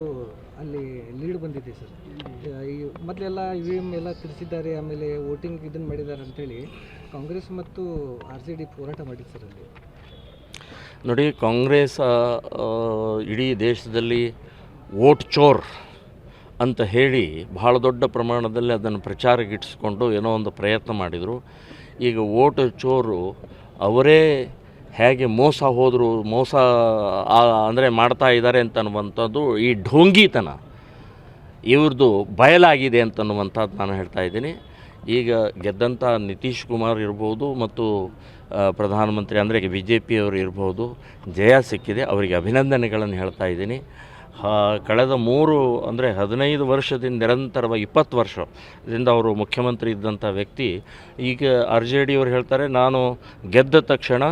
ಅಲ್ಲಿ ಲೀಡ್ ಬಂದಿದೆ ಸರ್. ಈ ಮೊದಲೆಲ್ಲ EVM ಎಲ್ಲ ತಿರ್ಸಿದ್ದಾರೆ, ಆಮೇಲೆ ವೋಟಿಂಗ್ ಇದನ್ನು ಮಾಡಿದ್ದಾರೆ ಅಂತೇಳಿ ಕಾಂಗ್ರೆಸ್ ಮತ್ತು RJD ಹೋರಾಟ ಮಾಡಿದ್ದು ಸರ್. ಅಲ್ಲಿ ನೋಡಿ, ಕಾಂಗ್ರೆಸ್ ಇಡೀ ದೇಶದಲ್ಲಿ ವೋಟ್ ಚೋರ್ ಅಂತ ಹೇಳಿ ಭಾಳ ದೊಡ್ಡ ಪ್ರಮಾಣದಲ್ಲಿ ಅದನ್ನು ಪ್ರಚಾರಕ್ಕಿಟ್ಟಿಸ್ಕೊಂಡು ಏನೋ ಒಂದು ಪ್ರಯತ್ನ ಮಾಡಿದರು. ಈಗ ವೋಟ್ ಚೋರು ಅವರೇ ಹೇಗೆ ಮೋಸ ಹೋದರು, ಮೋಸ ಅಂದರೆ ಮಾಡ್ತಾ ಇದ್ದಾರೆ ಅಂತನ್ನುವಂಥದ್ದು ಈ ಢೋಂಗಿತನ ಇವ್ರದ್ದು ಬಯಲಾಗಿದೆ ಅಂತನ್ನುವಂಥದ್ದು ನಾನು ಹೇಳ್ತಾ ಇದ್ದೀನಿ. ಈಗ ಗೆದ್ದಂಥ ನಿತೀಶ್ ಕುಮಾರ್ ಇರ್ಬೋದು ಮತ್ತು ಪ್ರಧಾನಮಂತ್ರಿ ಅಂದರೆ BJP ಅವರು ಇರ್ಬೋದು, ಜಯ ಸಿಕ್ಕಿದೆ, ಅವರಿಗೆ ಅಭಿನಂದನೆಗಳನ್ನು ಹೇಳ್ತಾ ಇದ್ದೀನಿ. ಕಳೆದ 15 ವರ್ಷದಿಂದ ನಿರಂತರವಾಗಿ 20 ವರ್ಷದಿಂದ ಅವರು ಮುಖ್ಯಮಂತ್ರಿ ಇದ್ದಂಥ ವ್ಯಕ್ತಿ ಈಗ RJD ಅವರು ಹೇಳ್ತಾರೆ, ನಾನು ಗೆದ್ದ ತಕ್ಷಣ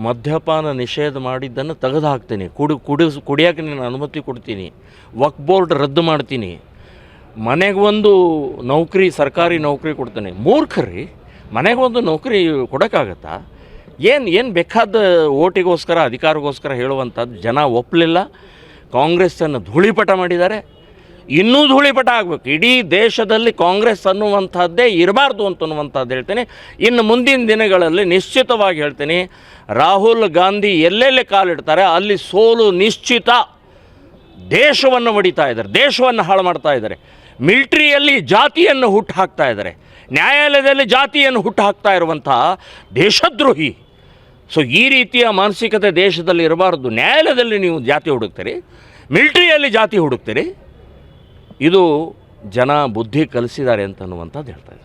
ಮದ್ಯಪಾನ ನಿಷೇಧ ಮಾಡಿದ್ದನ್ನು ತೆಗೆದು ಹಾಕ್ತೀನಿ, ಕುಡಿಯೋಕ್ಕೆ ನಾನು ಅನುಮತಿ ಕೊಡ್ತೀನಿ, ವಕ್ಫ್ ಬೋರ್ಡ್ ರದ್ದು ಮಾಡ್ತೀನಿ, ಮನೆಗೆ ಒಂದು ನೌಕರಿ, ಸರ್ಕಾರಿ ನೌಕರಿ ಕೊಡ್ತೇನೆ. ಮೂರ್ಖರಿ, ಮನೆಗೆ ಒಂದು ನೌಕರಿ ಕೊಡೋಕ್ಕಾಗತ್ತಾ? ಏನು ಬೇಕಾದ ಓಟಿಗೋಸ್ಕರ ಅಧಿಕಾರಗೋಸ್ಕರ ಹೇಳುವಂಥದ್ದು ಜನ ಒಪ್ಪಲಿಲ್ಲ. ಕಾಂಗ್ರೆಸ್ಸನ್ನು ಧೂಳಿಪಟ ಮಾಡಿದ್ದಾರೆ, ಇನ್ನೂ ಧೂಳಿಪಟ ಆಗಬೇಕು. ಇಡೀ ದೇಶದಲ್ಲಿ ಕಾಂಗ್ರೆಸ್ ಅನ್ನುವಂಥದ್ದೇ ಇರಬಾರ್ದು ಅಂತನ್ನುವಂಥದ್ದು ಹೇಳ್ತೇನೆ. ಇನ್ನು ಮುಂದಿನ ದಿನಗಳಲ್ಲಿ ನಿಶ್ಚಿತವಾಗಿ ಹೇಳ್ತೀನಿ, ರಾಹುಲ್ ಗಾಂಧಿ ಎಲ್ಲೆಲ್ಲಿ ಕಾಲಿಡ್ತಾರೆ ಅಲ್ಲಿ ಸೋಲು ನಿಶ್ಚಿತ. ದೇಶವನ್ನು ಒಡಿತಾ ಇದ್ದಾರೆ, ದೇಶವನ್ನು ಹಾಳು ಮಾಡ್ತಾ ಇದ್ದಾರೆ, ಮಿಲಿಟ್ರಿಯಲ್ಲಿ ಜಾತಿಯನ್ನು ಹುಟ್ಟು ಹಾಕ್ತಾ ಇದ್ದಾರೆ, ನ್ಯಾಯಾಲಯದಲ್ಲಿ ಜಾತಿಯನ್ನು ಹುಟ್ಟು ಹಾಕ್ತಾ ಇರುವಂಥ ದೇಶದ್ರೋಹಿ. ಸೊ ಈ ರೀತಿಯ ಮಾನಸಿಕತೆ ದೇಶದಲ್ಲಿ ಇರಬಾರ್ದು. ನ್ಯಾಯಾಲಯದಲ್ಲಿ ನೀವು ಜಾತಿ ಹುಡುಕ್ತೀರಿ, ಮಿಲಿಟ್ರಿಯಲ್ಲಿ ಜಾತಿ ಹುಡುಕ್ತೀರಿ, ಇದು ಜನ ಬುದ್ಧಿ ಕಲಿಸಿದ್ದಾರೆ ಅಂತನ್ನುವಂಥದ್ದು ಹೇಳ್ತಾ ಇದ್ದಾರೆ.